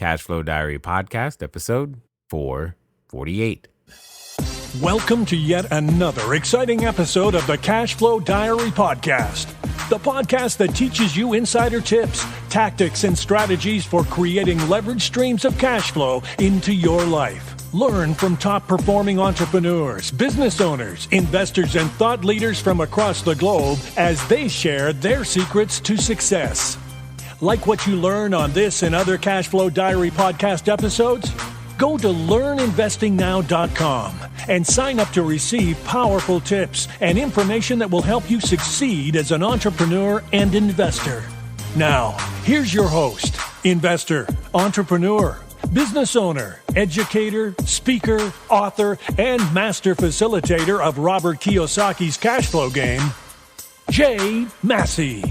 CashFlow Diary Podcast, episode 448. Welcome to yet another exciting episode of the CashFlow Diary Podcast, the podcast that teaches you insider tips, tactics, and strategies for creating leverage streams of cash flow into your life. Learn from top-performing entrepreneurs, business owners, investors, and thought leaders from across the globe as they share their secrets to success. Like what you learn on this and other CashFlow Diary podcast episodes? Go to learninvestingnow.com and sign up to receive powerful tips and information that will help you succeed as an entrepreneur and investor. Now, here's your host, investor, entrepreneur, business owner, educator, speaker, author, and master facilitator of Robert Kiyosaki's cash flow game, Jay Massey.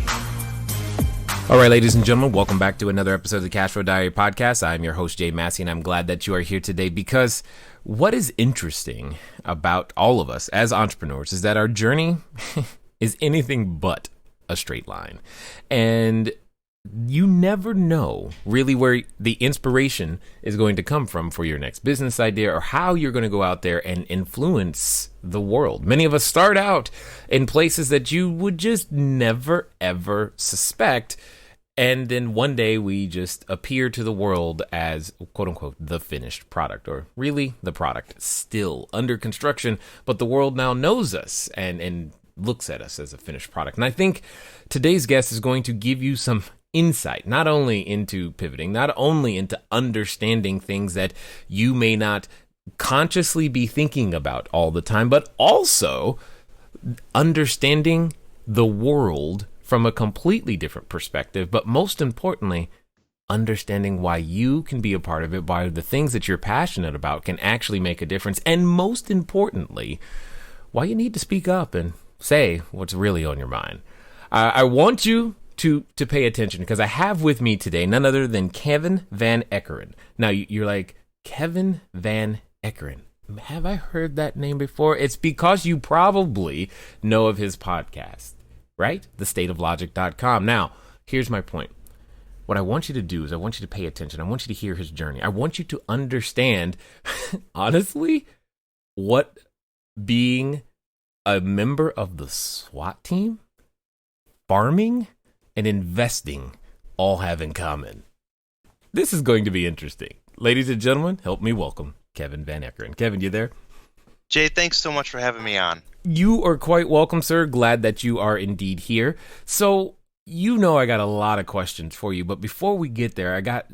All right, ladies and gentlemen, welcome back to another episode of the CashFlow Diary Podcast. I'm your host, Jay Massey, and I'm glad that you are here today because what is interesting about all of us as entrepreneurs is that our journey is anything but a straight line. And you never know really where the inspiration is going to come from for your next business idea or how you're going to go out there and influence the world. Many of us start out in places that you would just never, ever suspect. And then one day we just appear to the world as, quote unquote, the finished product, or really the product still under construction. But the world now knows us and looks at us as a finished product. And I think today's guest is going to give you some insight, not only into pivoting, not only into understanding things that you may not consciously be thinking about all the time, but also understanding the world from a completely different perspective, but most importantly, understanding why you can be a part of it, why the things that you're passionate about can actually make a difference, and most importantly, why you need to speak up and say what's really on your mind. I want you to pay attention because I have with me today none other than Kevin Van Eekeran. Now, you're like, Kevin Van Eekeran. Have I heard that name before? It's because you probably know of his podcast, right? thestateoflogic.com. Now, here's my point. What I want you to do is I want you to pay attention. I want you to hear his journey. I want you to understand, honestly, what being a member of the SWAT team, farming, and investing all have in common. This is going to be interesting. Ladies and gentlemen, help me welcome Kevin Van Eekeran. Kevin, you there? Jay, thanks so much for having me on. You are quite welcome, sir. Glad that you are indeed here. So, you know I got a lot of questions for you, but before we get there, I got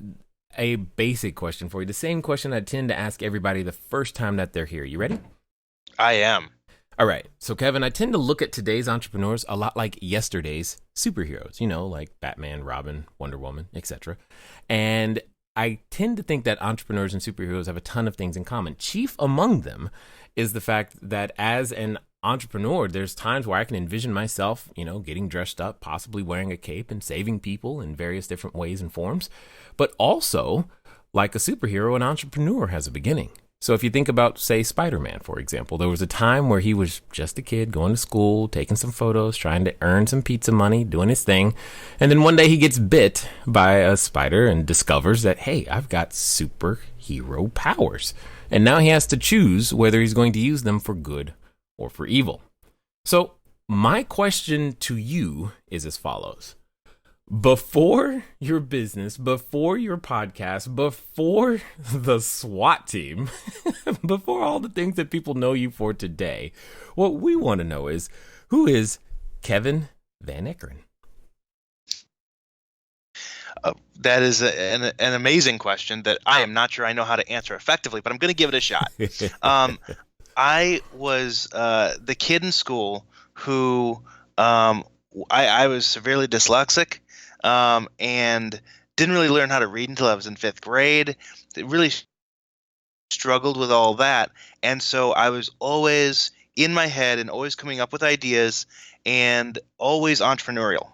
a basic question for you. The same question I tend to ask everybody the first time that they're here. You ready? I am. All right. So, Kevin, I tend to look at today's entrepreneurs a lot like yesterday's superheroes, like Batman, Robin, Wonder Woman, etc. And I tend to think that entrepreneurs and superheroes have a ton of things in common. Chief among them is the fact that as an entrepreneur, there's times where I can envision myself, getting dressed up, possibly wearing a cape and saving people in various different ways and forms. But also, like a superhero, an entrepreneur has a beginning. So if you think about, say, Spider-Man, for example, there was a time where he was just a kid going to school, taking some photos, trying to earn some pizza money, doing his thing. And then one day he gets bit by a spider and discovers that, hey, I've got superhero powers. And now he has to choose whether he's going to use them for good or for evil. So my question to you is as follows. Before your business, before your podcast, before the SWAT team, before all the things that people know you for today, what we want to know is, who is Kevin Van Eekeran? That is an amazing question that I am not sure I know how to answer effectively, but I'm going to give it a shot. I was the kid in school who I was severely dyslexic. And didn't really learn how to read until I was in 5th grade. It really struggled with all that. And so I was always in my head and always coming up with ideas and always entrepreneurial.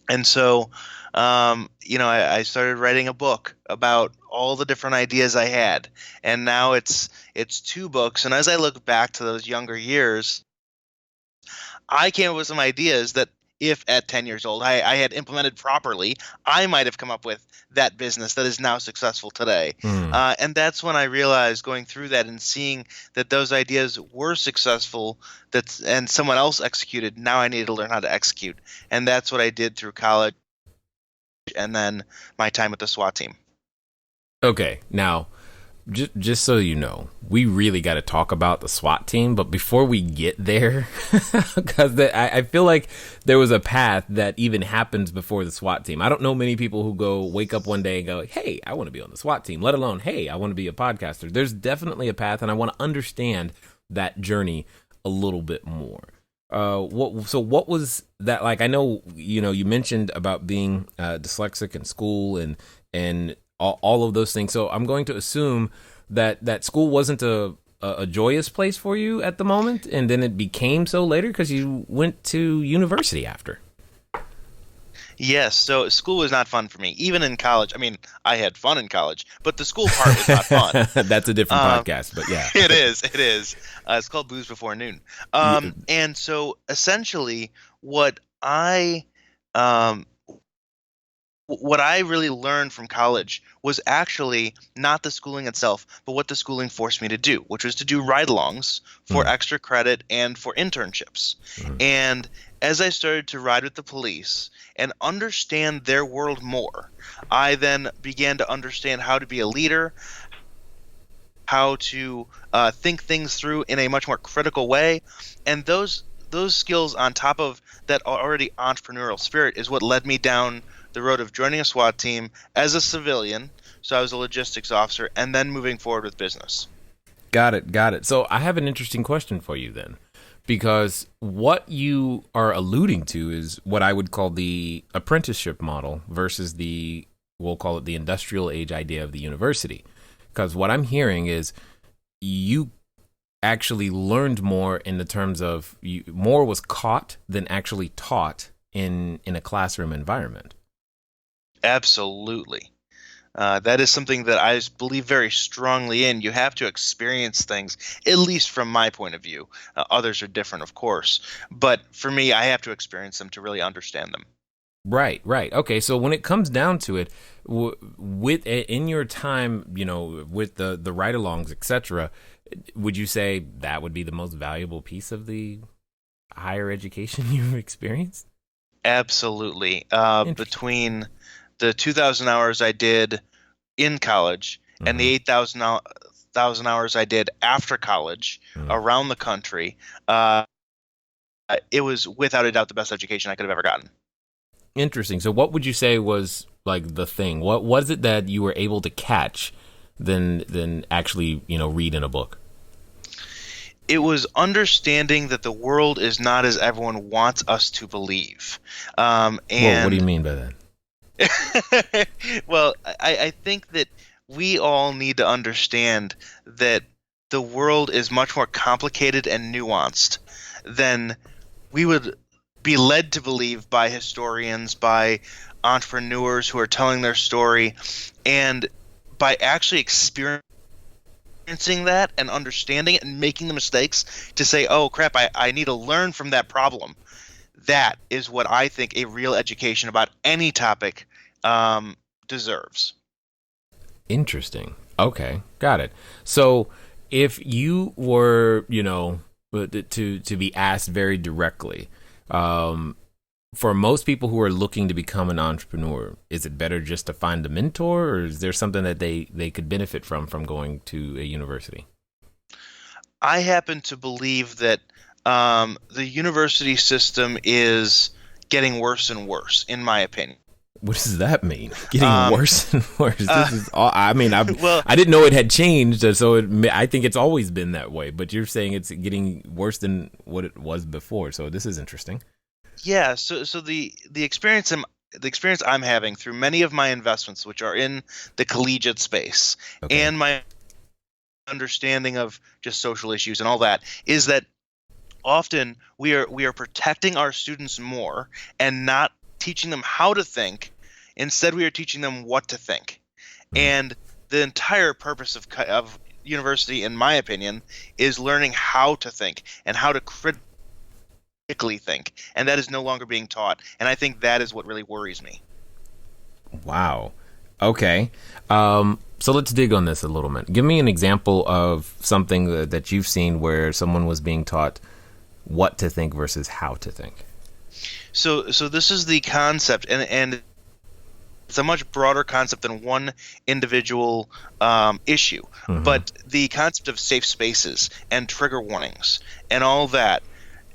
And so, I started writing a book about all the different ideas I had. And now it's 2 books. And as I look back to those younger years, I came up with some ideas that if at 10 years old I had implemented properly, I might have come up with that business that is now successful today. And that's when I realized, going through that and seeing that those ideas were successful, and someone else executed, now I needed to learn how to execute. And that's what I did through college and then my time with the SWAT team. Okay, now, just so you know, we really got to talk about the SWAT team. But before we get there, because I feel like there was a path that even happens before the SWAT team. I don't know many people who wake up one day and go, hey, I want to be on the SWAT team, let alone, hey, I want to be a podcaster. There's definitely a path, and I want to understand that journey a little bit more. What was that like? I know, you mentioned about being dyslexic in school and all of those things. So I'm going to assume that school wasn't a joyous place for you at the moment, and then it became so later because you went to university after. Yes, so school was not fun for me. Even in college, I mean, I had fun in college, but the school part was not fun. That's a different podcast, but yeah. It is. It's called Booze Before Noon. And so essentially what I really learned from college was actually not the schooling itself, but what the schooling forced me to do, which was to do ride-alongs for extra credit and for internships. And as I started to ride with the police and understand their world more, I then began to understand how to be a leader, how to think things through in a much more critical way. And those skills on top of that already entrepreneurial spirit is what led me down the road of joining a SWAT team as a civilian. So I was a logistics officer, and then moving forward with business. Got it. So I have an interesting question for you then, because what you are alluding to is what I would call the apprenticeship model versus we'll call it the industrial age idea of the university. Because what I'm hearing is you actually learned more in the terms of more was caught than actually taught in a classroom environment. Absolutely. That is something that I believe very strongly in. You have to experience things, at least from my point of view. Others are different, of course. But for me, I have to experience them to really understand them. Right. Okay, so when it comes down to it, in your time, with the ride-alongs, etc., would you say that would be the most valuable piece of the higher education you've experienced? Absolutely. Between the 2,000 hours I did in college and the 8,000 hours I did after college around the country, it was without a doubt the best education I could have ever gotten. Interesting. So what would you say was like the thing? What was it that you were able to catch than actually, read in a book? It was understanding that the world is not as everyone wants us to believe. Well, what do you mean by that? Well, I think that we all need to understand that the world is much more complicated and nuanced than we would be led to believe by historians, by entrepreneurs who are telling their story, and by actually experiencing that and understanding it and making the mistakes to say, oh crap, I need to learn from that problem. That is what I think a real education about any topic deserves. Interesting. Okay, got it. So if you were, to be asked very directly, for most people who are looking to become an entrepreneur, is it better just to find a mentor, or is there something that they could benefit from going to a university? I happen to believe that the university system is getting worse and worse, in my opinion. What does that mean? Getting worse and worse. This is all, I didn't know it had changed, so I think it's always been that way. But you're saying it's getting worse than what it was before. So this is interesting. Yeah. So the experience I'm having through many of my investments, which are in the collegiate space, and my understanding of just social issues and all that, is that often we are protecting our students more and not teaching them how to think. Instead, we are teaching them what to think. And the entire purpose of university, in my opinion, is learning how to think and how to critically think, and that is no longer being taught. And I think that is what really worries me. Wow. Okay. So let's dig on this a little bit. Give me an example of something that you've seen where someone was being taught what to think versus how to think. So this is the concept, and it's a much broader concept than one individual issue. Mm-hmm. But the concept of safe spaces and trigger warnings and all that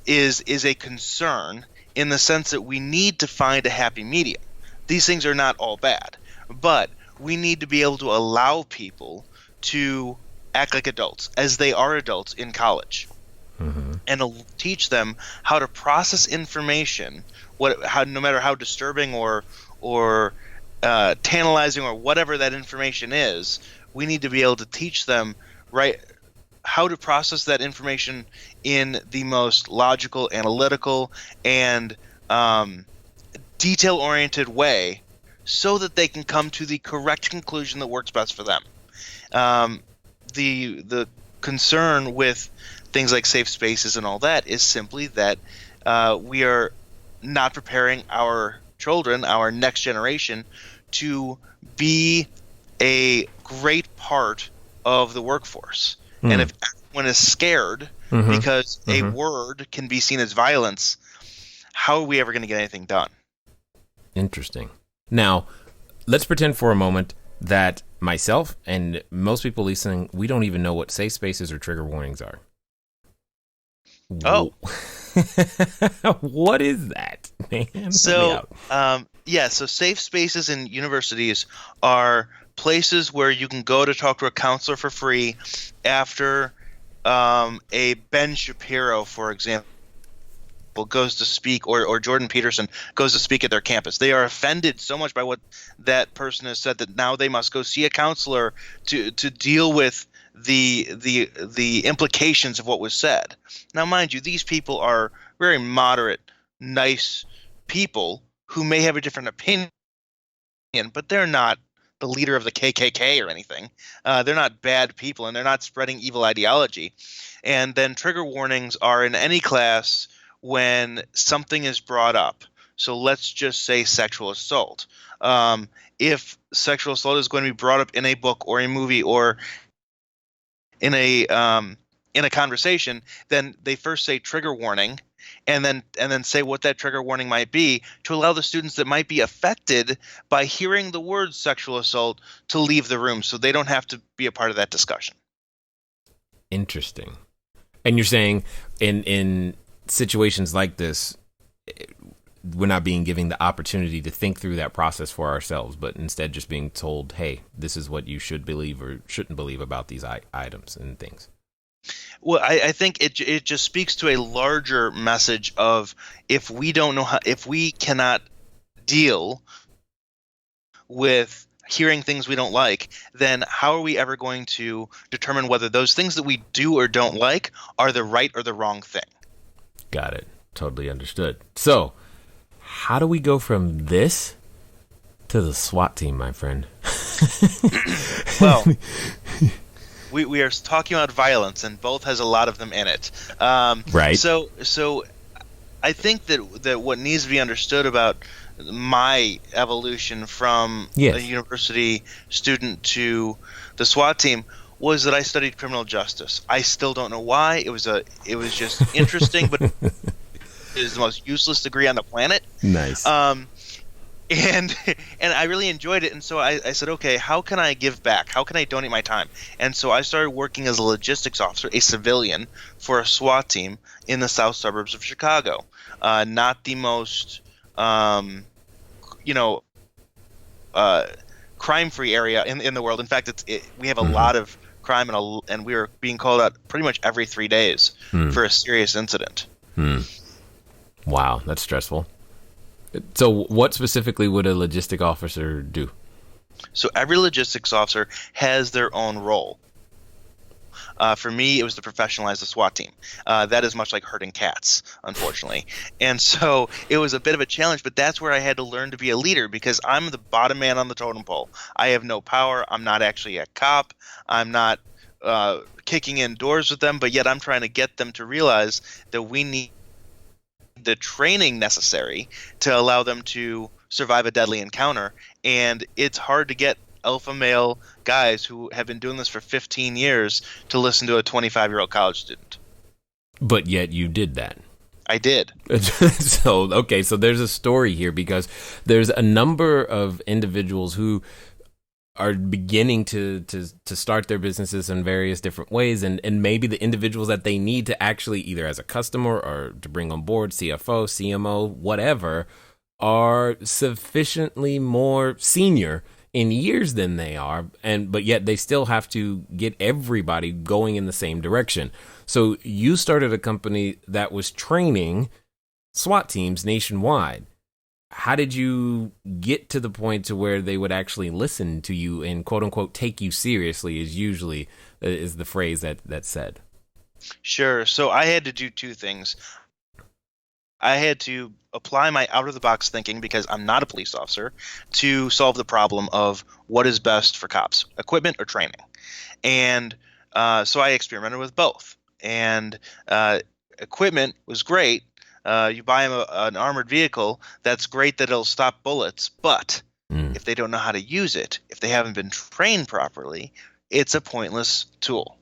is a concern in the sense that we need to find a happy medium. These things are not all bad, but we need to be able to allow people to act like adults as they are adults in college. Mm-hmm. And to teach them how to process information, no matter how disturbing or tantalizing or whatever that information is, we need to be able to teach them how to process that information in the most logical, analytical, and detail-oriented way, so that they can come to the correct conclusion that works best for them. The concern with things like safe spaces and all that is simply that we are not preparing our children, our next generation, to be a great part of the workforce. Mm. And if everyone is scared because a word can be seen as violence, how are we ever going to get anything done? Interesting. Now, let's pretend for a moment that myself and most people listening, we don't even know what safe spaces or trigger warnings are. Oh. What is that, man? So safe spaces in universities are places where you can go to talk to a counselor for free after a Ben Shapiro, for example, goes to speak, or Jordan Peterson goes to speak at their campus. They are offended so much by what that person has said that now they must go see a counselor to deal with the implications of what was said. Now, mind you, these people are very moderate, nice people who may have a different opinion, but they're not the leader of the KKK or anything. They're not bad people, and they're not spreading evil ideology. And then trigger warnings are in any class when something is brought up. So let's just say sexual assault. If sexual assault is going to be brought up in a book or a movie or in a conversation, then they first say trigger warning, and then say what that trigger warning might be, to allow the students that might be affected by hearing the word sexual assault to leave the room, so they don't have to be a part of that discussion. Interesting. And you're saying in situations like this, we're not being given the opportunity to think through that process for ourselves, but instead just being told, hey, this is what you should believe or shouldn't believe about these items and things. Well, I think it just speaks to a larger message of, if we don't know if we cannot deal with hearing things we don't like, then how are we ever going to determine whether those things that we do or don't like are the right or the wrong thing? Got it. Totally understood. So, how do we go from this to the SWAT team, my friend? Well, we are talking about violence, and both has a lot of them in it. Right. So I think that what needs to be understood about my evolution from a university student to the SWAT team was that I studied criminal justice. I still don't know why. It was just interesting, but it is the most useless degree on the planet. Nice. And I really enjoyed it, and so I said, okay, how can I give back? How can I donate my time? And so I started working as a logistics officer, a civilian, for a SWAT team in the south suburbs of Chicago. Not the most, crime-free area in the world. In fact, we have a lot of crime, and we were being called out pretty much every 3 days for a serious incident. Wow, that's stressful. So what specifically would a logistic officer do? So every logistics officer has their own role. For me, it was to professionalize the SWAT team. That is much like herding cats, unfortunately. And so it was a bit of a challenge, but that's where I had to learn to be a leader, because I'm the bottom man on the totem pole. I have no power. I'm not actually a cop. I'm not kicking in doors with them, but yet I'm trying to get them to realize that we need the training necessary to allow them to survive a deadly encounter. And it's hard to get alpha male guys who have been doing this for 15 years to listen to a 25-year-old college student. But yet you did that. I did. So there's a story here, because there's a number of individuals who are beginning to start their businesses in various different ways, and maybe the individuals that they need to actually, either as a customer or to bring on board, CFO, CMO, whatever, are sufficiently more senior in years than they are, but yet they still have to get everybody going in the same direction. So you started a company that was training SWAT teams nationwide. How did you get to the point to where they would actually listen to you and quote unquote take you seriously, is the phrase that's said? Sure. So I had to do two things. I had to apply my out-of-the-box thinking, because I'm not a police officer, to solve the problem of what is best for cops, equipment or training. And so I experimented with both. And equipment was great. You buy them an armored vehicle, that's great that it'll stop bullets. But if they don't know how to use it, if they haven't been trained properly, it's a pointless tool.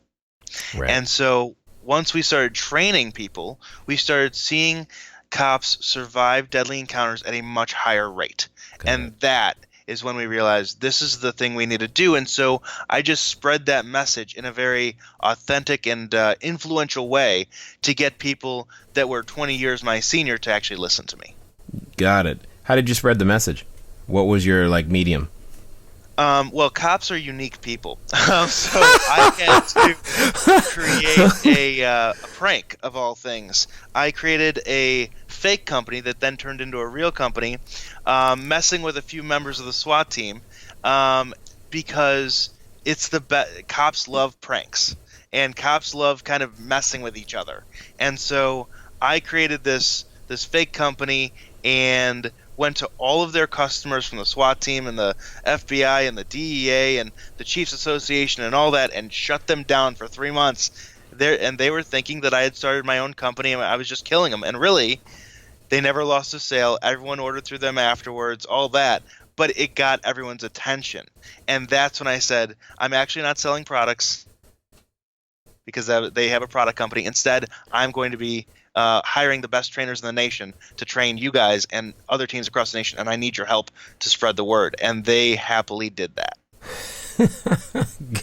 Right. And so once we started training people, we started seeing cops survive deadly encounters at a much higher rate. And that is when we realized this is the thing we need to do. And so I just spread that message in a very authentic and influential way to get people that were 20 years my senior to actually listen to me. Got it. How did you spread the message? What was your medium? Well, cops are unique people. So I had to create a prank, of all things. I created a fake company that then turned into a real company, messing with a few members of the SWAT team, because it's cops love pranks, and cops love kind of messing with each other. And so I created this fake company and went to all of their customers from the SWAT team and the FBI and the DEA and the Chiefs Association and all that, and shut them down for 3 months. And they were thinking that I had started my own company and I was just killing them. And really, they never lost a sale. Everyone ordered through them afterwards, all that. But it got everyone's attention. And that's when I said, I'm actually not selling products, because they have a product company. Instead, I'm going to be hiring the best trainers in the nation to train you guys and other teams across the nation, and I need your help to spread the word. And they happily did that.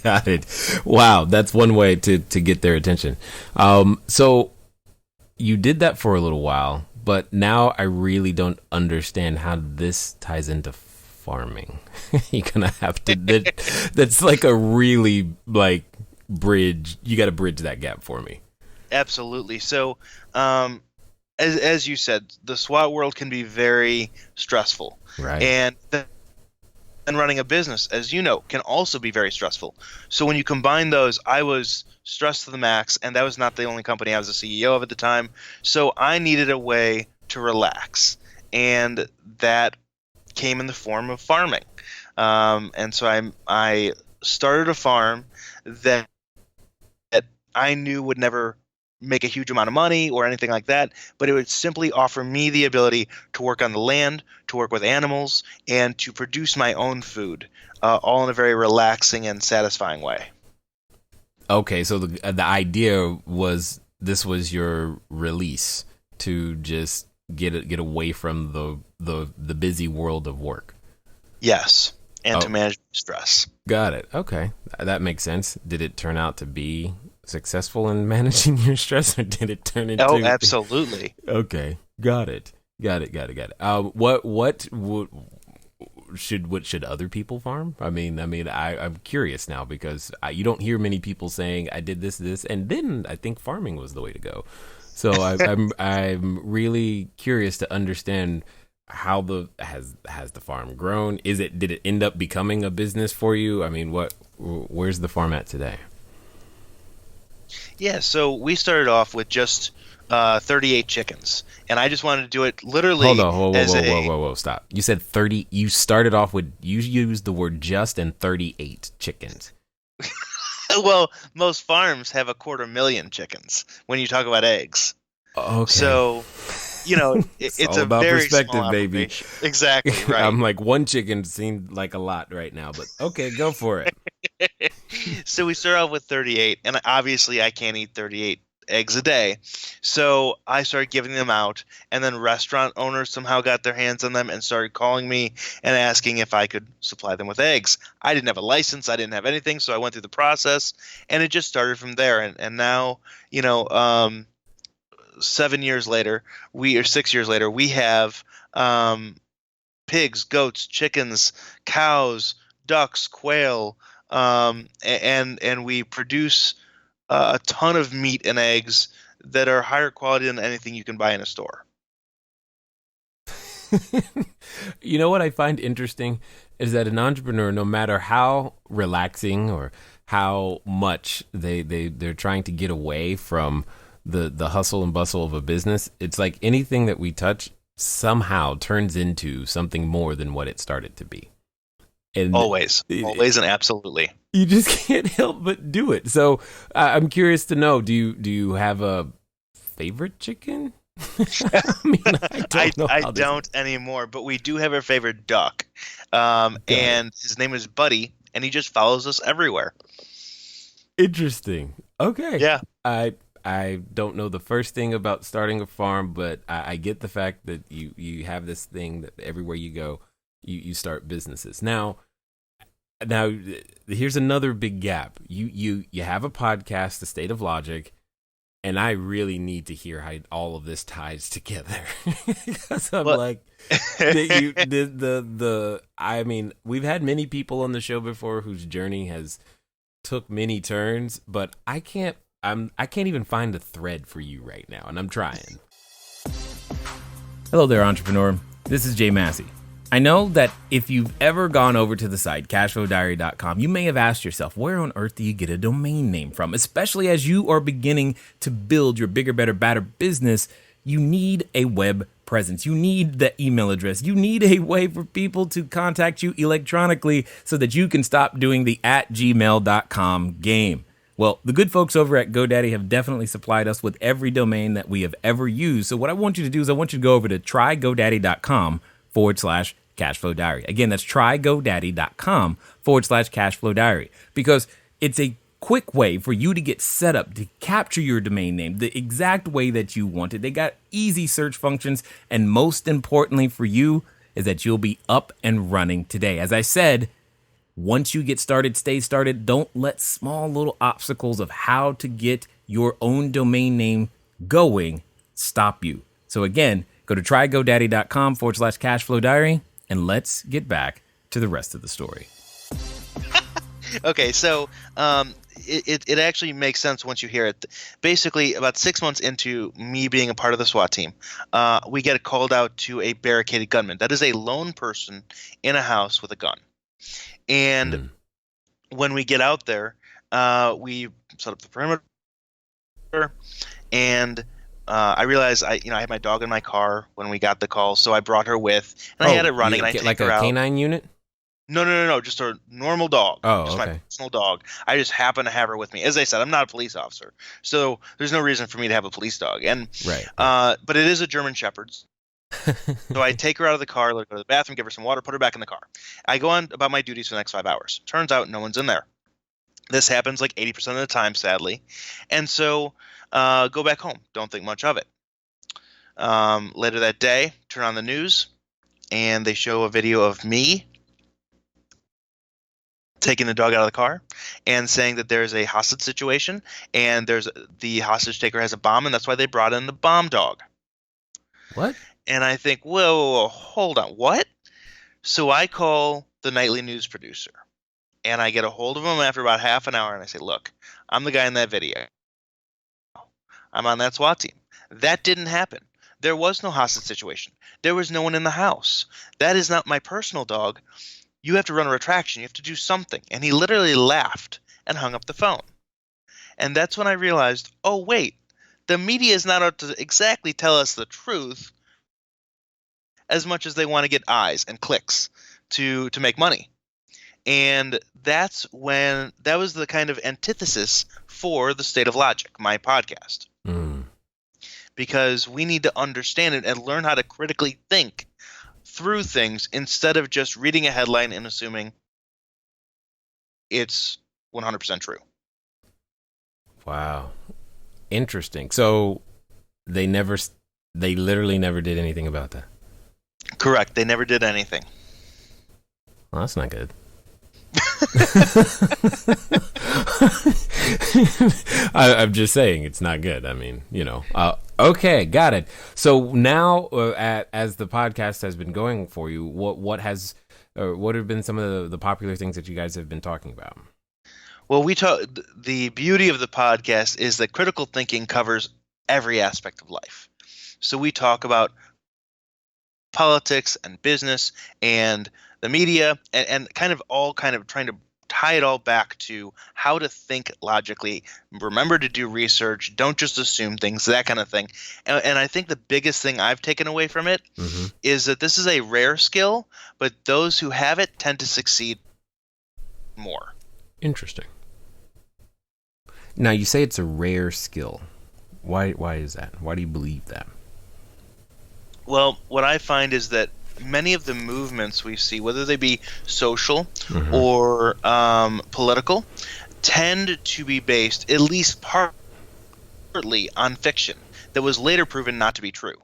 Got it. Wow, that's one way to get their attention. So you did that for a little while, but now I really don't understand how this ties into farming. You're gonna have to. That's like a really bridge. You got to bridge that gap for me. Absolutely. So, as you said, the SWAT world can be very stressful, right? And running a business, as you know, can also be very stressful. So when you combine those, I was stressed to the max, and that was not the only company I was the CEO of at the time. So I needed a way to relax, and that came in the form of farming. And so I started a farm that I knew would never make a huge amount of money or anything like that, but it would simply offer me the ability to work on the land, to work with animals, and to produce my own food, all in a very relaxing and satisfying way. Okay, so the idea was this was your release to just get away from the busy world of work. Yes, and to manage stress. Got it. Okay, that makes sense. Did it turn out to be successful in managing your stress, or did it turn into? Oh, absolutely. Okay, got it. What should other people farm? I'm curious now, because you don't hear many people saying I did this, and then I think farming was the way to go. So I'm really curious to understand how has the farm grown? Did it end up becoming a business for you? I mean, where's the farm at today? Yeah, so we started off with just 38 chickens, and I just wanted to do it literally. Hold on, whoa, stop! You said 30. You started off with, you used the word just and 38 chickens. Well, most farms have 250,000 chickens when you talk about eggs. Okay. So it's all a about very small perspective, baby. operation. Exactly, right. I'm like, one chicken seemed like a lot right now, but okay, go for it. So we start off with 38, and obviously I can't eat 38 eggs a day. So I started giving them out, and then restaurant owners somehow got their hands on them and started calling me and asking if I could supply them with eggs. I didn't have a license. I didn't have anything, so I went through the process, and it just started from there. And now, 6 years later, we have pigs, goats, chickens, cows, ducks, quail, and we produce a ton of meat and eggs that are higher quality than anything you can buy in a store. You know what I find interesting is that an entrepreneur, no matter how relaxing or how much they're trying to get away from the hustle and bustle of a business, it's like anything that we touch somehow turns into something more than what it started to be. And always and absolutely. You just can't help but do it. So I'm curious to know, do you have a favorite chicken? I don't anymore, but we do have our favorite duck. And his name is Buddy, and he just follows us everywhere. Interesting. Okay. Yeah. I don't know the first thing about starting a farm, but I get the fact that you have this thing that everywhere you go, you start businesses. Now here's another big gap. You have a podcast, The State of Logic, and I really need to hear how all of this ties together. Because I'm I mean, we've had many people on the show before whose journey has took many turns, but I can't even find a thread for you right now, and I'm trying. Hello there, entrepreneur. This is Jay Massey. I know that if you've ever gone over to the site, CashFlowDiary.com, you may have asked yourself, where on earth do you get a domain name from? Especially as you are beginning to build your bigger, better, badder business, you need a web presence. You need the email address. You need a way for people to contact you electronically so that you can stop doing the @gmail.com game. Well, the good folks over at GoDaddy have definitely supplied us with every domain that we have ever used. So what I want you to do is I want you to go over to trygodaddy.com/cashflow diary. Again, that's trygodaddy.com/cashflow diary, because it's a quick way for you to get set up to capture your domain name the exact way that you want it. They got easy search functions, and most importantly for you is that you'll be up and running today. As I said, once you get started, stay started. Don't let small little obstacles of how to get your own domain name going stop you. So again, go to trygodaddy.com/cashflow diary, and let's get back to the rest of the story. Okay, so it actually makes sense once you hear it. Basically, about 6 months into me being a part of the SWAT team, we get called out to a barricaded gunman. That is a lone person in a house with a gun. And when we get out there, we set up the perimeter, and I realized I had my dog in my car when we got the call, so I brought her with, and I had it running, and I take like her a out. canine unit? No, just a normal dog. Oh, just okay. my personal dog. I just happen to have her with me. As I said, I'm not a police officer, so there's no reason for me to have a police dog. And right. But it is a German Shepherd. So I take her out of the car, let her go to the bathroom, give her some water, put her back in the car. I go on about my duties for the next 5 hours. Turns out no one's in there. This happens like 80% of the time, sadly. And so go back home. Don't think much of it. Later that day, turn on the news, and they show a video of me taking the dog out of the car and saying that there's a hostage situation, and the hostage taker has a bomb, and that's why they brought in the bomb dog. What? And I think, whoa, hold on, what? So I call the nightly news producer, and I get a hold of him after about half an hour, and I say, look, I'm the guy in that video. I'm on that SWAT team. That didn't happen. There was no hostage situation. There was no one in the house. That is not my personal dog. You have to run a retraction. You have to do something. And he literally laughed and hung up the phone. And that's when I realized, oh, wait, the media is not out to exactly tell us the truth as much as they want to get eyes and clicks to make money. And that was the kind of antithesis for The State of Logic, my podcast. because we need to understand it and learn how to critically think through things instead of just reading a headline and assuming it's 100% true. Wow. Interesting. So they literally never did anything about that. Correct. They never did anything. Well, that's not good. I'm just saying it's not good. I mean, okay, got it. So now, as the podcast has been going for you, what have been some of the popular things that you guys have been talking about? Well, the beauty of the podcast is that critical thinking covers every aspect of life. So we talk about politics and business and the media and kind of trying to tie it all back to how to think logically, remember to do research, don't just assume things, that kind of thing. And I think the biggest thing I've taken away from it is that this is a rare skill, but those who have it tend to succeed more. Interesting. Now, you say it's a rare skill. Why is that? Why do you believe that? Well, what I find is that many of the movements we see, whether they be social or political, tend to be based, at least partly, on fiction that was later proven not to be true.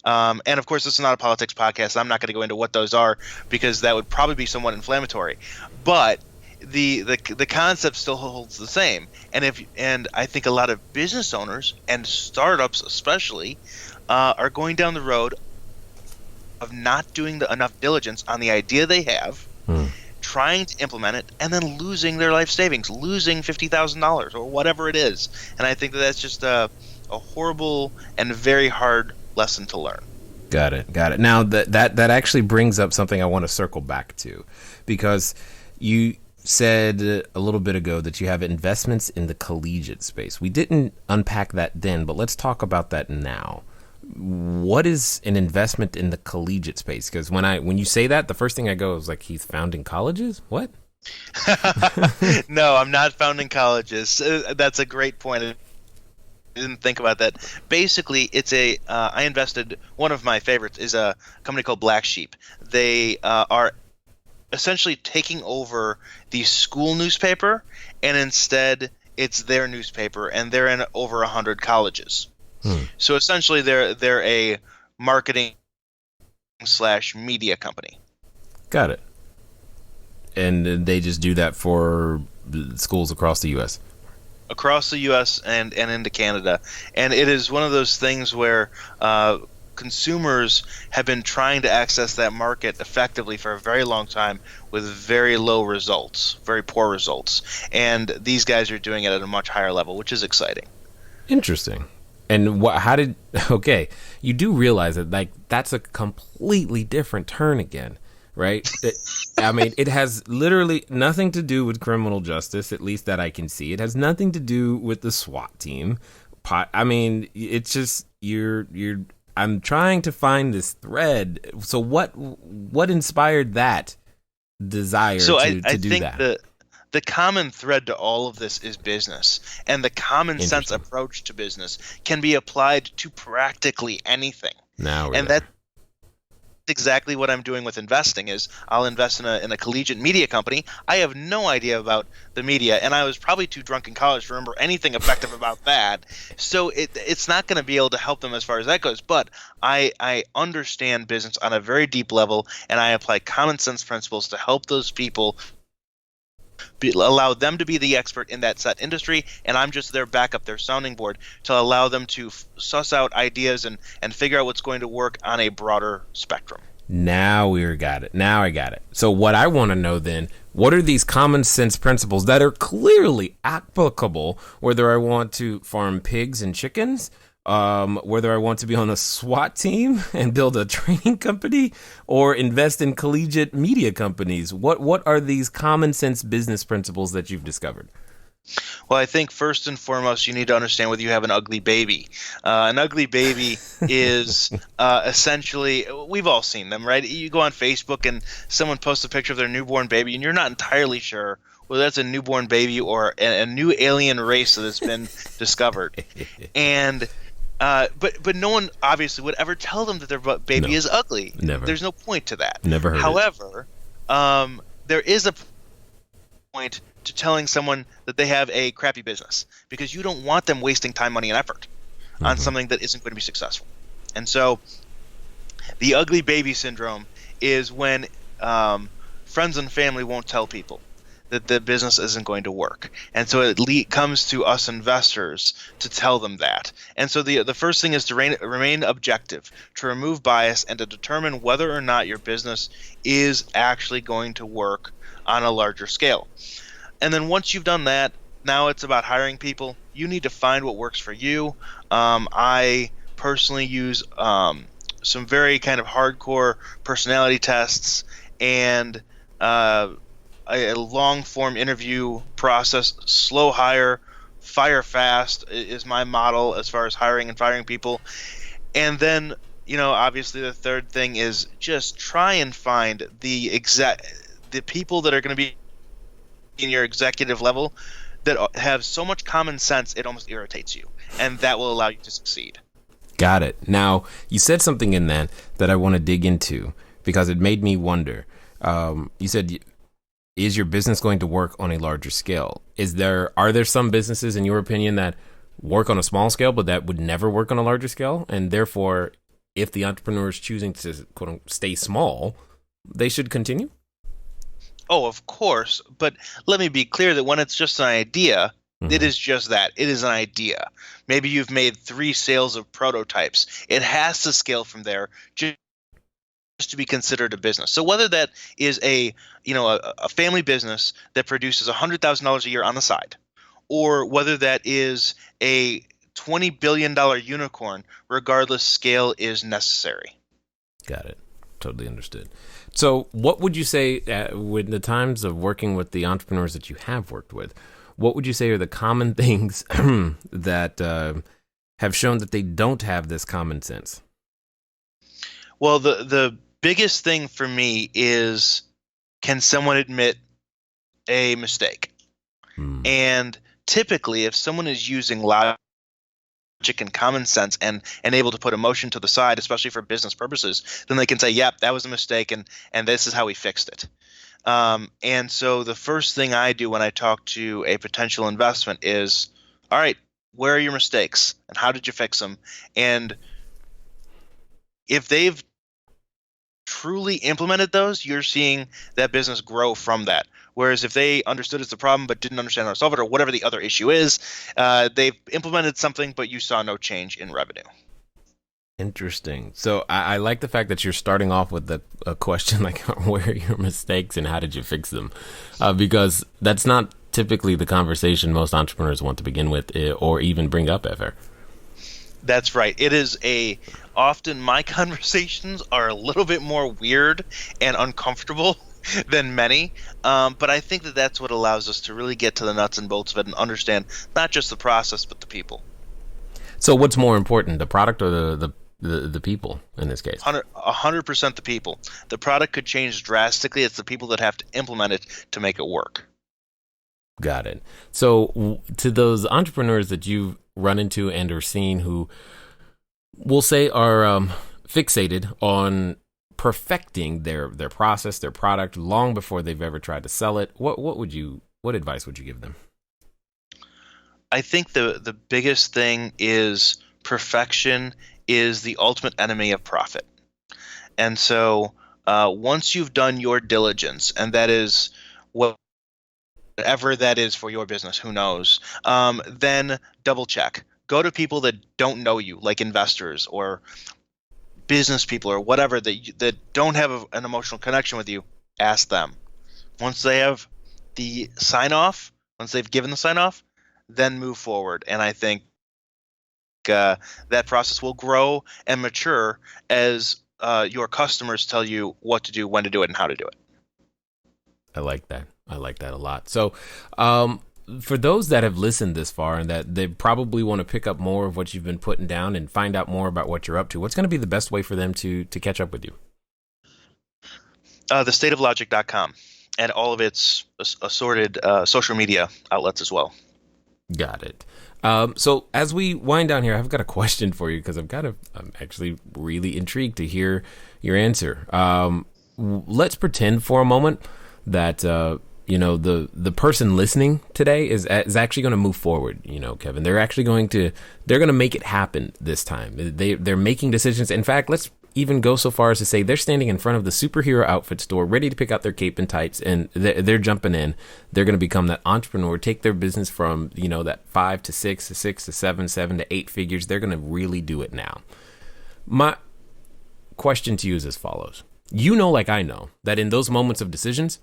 And of course, this is not a politics podcast. So I'm not going to go into what those are because that would probably be somewhat inflammatory. But the concept still holds the same. And I think a lot of business owners and startups especially are going down the road of not doing enough diligence on the idea they have, trying to implement it, and then losing their life savings, losing $50,000 or whatever it is. And I think that's just a horrible and very hard lesson to learn. Got it. Now that actually brings up something I want to circle back to, because you said a little bit ago that you have investments in the collegiate space. We didn't unpack that then, but let's talk about that now. What is an investment in the collegiate space? Because when you say that, the first thing I go is like, he's founding colleges? What? No, I'm not founding colleges. That's a great point. I didn't think about that. Basically, it's I invested, one of my favorites is a company called Black Sheep. They are essentially taking over the school newspaper, and instead it's their newspaper, and they're in over 100 colleges. So essentially they're a marketing / media company. Got it. And they just do that for schools across the U.S.? Across the U.S. and into Canada. And it is one of those things where consumers have been trying to access that market effectively for a very long time with very low results, very poor results. And these guys are doing it at a much higher level, which is exciting. Interesting. And okay, you do realize that that's a completely different turn again, right? I mean, it has literally nothing to do with criminal justice, at least that I can see. It has nothing to do with the SWAT team. I mean, it's just I'm trying to find this thread. So what inspired that desire to do that? The common thread to all of this is business, and the common sense approach to business can be applied to practically anything. That's exactly what I'm doing with investing. Is I'll invest in a collegiate media company. I have no idea about the media, and I was probably too drunk in college to remember anything effective about that. So it's not going to be able to help them as far as that goes. But I understand business on a very deep level, and I apply common sense principles to help those people. Allow them to be the expert in that set industry, and I'm just their backup, their sounding board, to allow them to suss out ideas and figure out what's going to work on a broader spectrum. Now I got it. So what I want to know then, what are these common sense principles that are clearly applicable, whether I want to farm pigs and chickens, whether I want to be on a SWAT team and build a training company or invest in collegiate media companies? What are these common sense business principles that you've discovered? Well, I think first and foremost, you need to understand whether you have an ugly baby. An ugly baby is essentially, we've all seen them, right? You go on Facebook and someone posts a picture of their newborn baby, and you're not entirely sure whether that's a newborn baby or a new alien race that has been discovered. And But no one obviously would ever tell them that their baby No, is ugly. never. There's no point to that. Never heard it. However, there is a point to telling someone that they have a crappy business, because you don't want them wasting time, money, and effort on something that isn't going to be successful. And so the ugly baby syndrome is when friends and family won't tell people that the business isn't going to work. And so it comes to us investors to tell them that. And so the first thing is to remain objective, to remove bias, and to determine whether or not your business is actually going to work on a larger scale. And then once you've done that, now it's about hiring people. You need to find what works for you. I personally use some very kind of hardcore personality tests and a long-form interview process. Slow hire, fire fast is my model as far as hiring and firing people. And then, obviously the third thing is just try and find the people that are going to be in your executive level that have so much common sense it almost irritates you, and that will allow you to succeed. Got it. Now, you said something in that I want to dig into, because it made me wonder. You said, is your business going to work on a larger scale? Are there some businesses, in your opinion, that work on a small scale, but that would never work on a larger scale? And therefore, if the entrepreneur is choosing to quote unquote, stay small, they should continue? Oh, of course. But let me be clear that when it's just an idea, it is just that. It is an idea. Maybe you've made 3 sales of prototypes. It has to scale from there just to be considered a business. So whether that is a family business that produces $100,000 a year on the side, or whether that is a $20 billion unicorn, regardless, scale is necessary. Got it. Totally understood. So what would you say, with the times of working with the entrepreneurs that you have worked with, what would you say are the common things that have shown that they don't have this common sense? Well, the biggest thing for me is, can someone admit a mistake? And typically, if someone is using logic and common sense and able to put emotion to the side, especially for business purposes, then they can say, yep, that was a mistake, and this is how we fixed it. And so the first thing I do when I talk to a potential investment is, all right, where are your mistakes and how did you fix them? And if they've truly implemented those, you're seeing that business grow from that. Whereas if they understood it's a problem but didn't understand how to solve it, or whatever the other issue is, they've implemented something but you saw no change in revenue. Interesting. So I like the fact that you're starting off with a question like, where are your mistakes and how did you fix them? Because that's not typically the conversation most entrepreneurs want to begin with, or even bring up ever. That's right. It is often my conversations are a little bit more weird and uncomfortable than many, but I think that's what allows us to really get to the nuts and bolts of it and understand not just the process but the people. So what's more important, the product or the people in this case? 100% the people. The product could change drastically. It's the people that have to implement it to make it work. Got it. So to those entrepreneurs that you've run into and are seen who we'll say are fixated on perfecting their process, their product long before they've ever tried to sell it, what advice would you give them? I think the biggest thing is perfection is the ultimate enemy of profit. And so once you've done your diligence, and that is whatever that is for your business, who knows, then double check. Go to people that don't know you, like investors or business people or whatever, that don't have an emotional connection with you. Ask them. Once they have the sign-off, once they've given the sign-off, then move forward. And I think that process will grow and mature as your customers tell you what to do, when to do it, and how to do it. I like that. I like that a lot. So for those that have listened this far and that they probably want to pick up more of what you've been putting down and find out more about what you're up to, what's going to be the best way for them to catch up with you? thestateoflogic.com and all of its assorted social media outlets as well. Got it. So as we wind down here, I've got a question for you because I'm actually really intrigued to hear your answer. Let's pretend for a moment that the person listening today is actually going to move forward. Kevin, they're going to make it happen this time. They're making decisions. In fact, let's even go so far as to say they're standing in front of the superhero outfit store, ready to pick out their cape and tights, and they're jumping in. They're going to become that entrepreneur, take their business from that 5 to 6 to 6 to 7 to 8 figures. They're going to really do it now. My question to you is as follows. Like I know, that in those moments of decisions,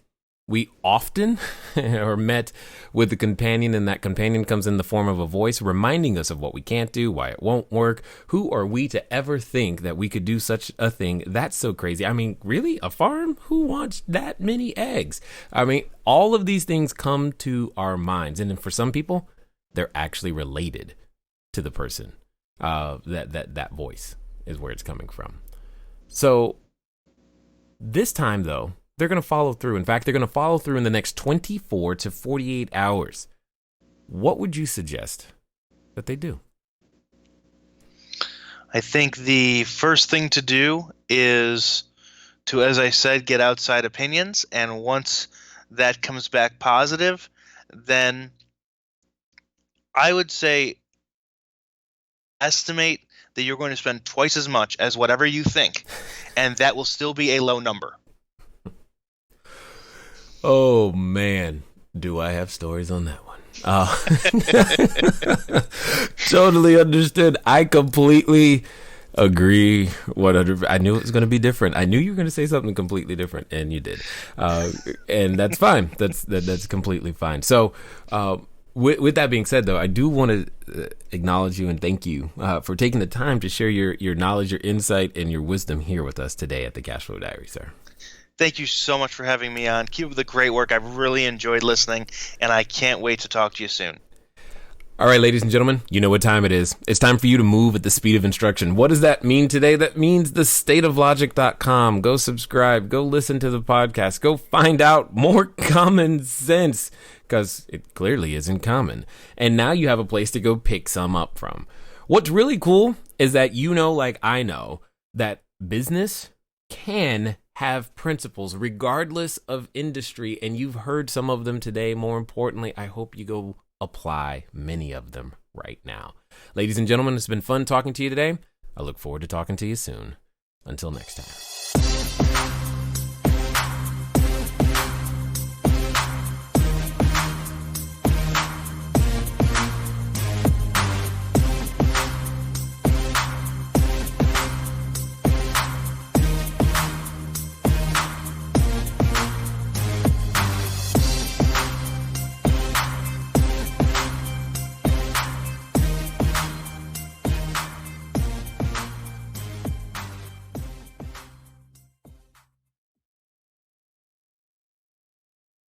we often are met with a companion, and that companion comes in the form of a voice reminding us of what we can't do, why it won't work. Who are we to ever think that we could do such a thing? That's so crazy. I mean, really? A farm? Who wants that many eggs? I mean, all of these things come to our minds. And for some people, they're actually related to the person. That voice is where it's coming from. So this time, though, they're going to follow through. In fact, they're going to follow through in the next 24 to 48 hours. What would you suggest that they do? I think the first thing to do is to, as I said, get outside opinions. And once that comes back positive, then I would say estimate that you're going to spend twice as much as whatever you think. And that will still be a low number. Oh, man, do I have stories on that one. Totally understood. I completely agree. 100%. I knew it was going to be different. I knew you were going to say something completely different, and you did. And that's fine. That's completely fine. So with that being said, though, I do want to acknowledge you and thank you for taking the time to share your knowledge, your insight, and your wisdom here with us today at the CashFlow Diary, sir. Thank you so much for having me on. Keep up the great work. I've really enjoyed listening, and I can't wait to talk to you soon. All right, ladies and gentlemen, you know what time it is. It's time for you to move at the speed of instruction. What does that mean today? That means thestateoflogic.com. Go subscribe. Go listen to the podcast. Go find out more common sense, because it clearly isn't common. And now you have a place to go pick some up from. What's really cool is that like I know, that business can have principles regardless of industry, and you've heard some of them today. More importantly, I hope you go apply many of them right now. Ladies and gentlemen, it's been fun talking to you today. I look forward to talking to you soon. Until next time.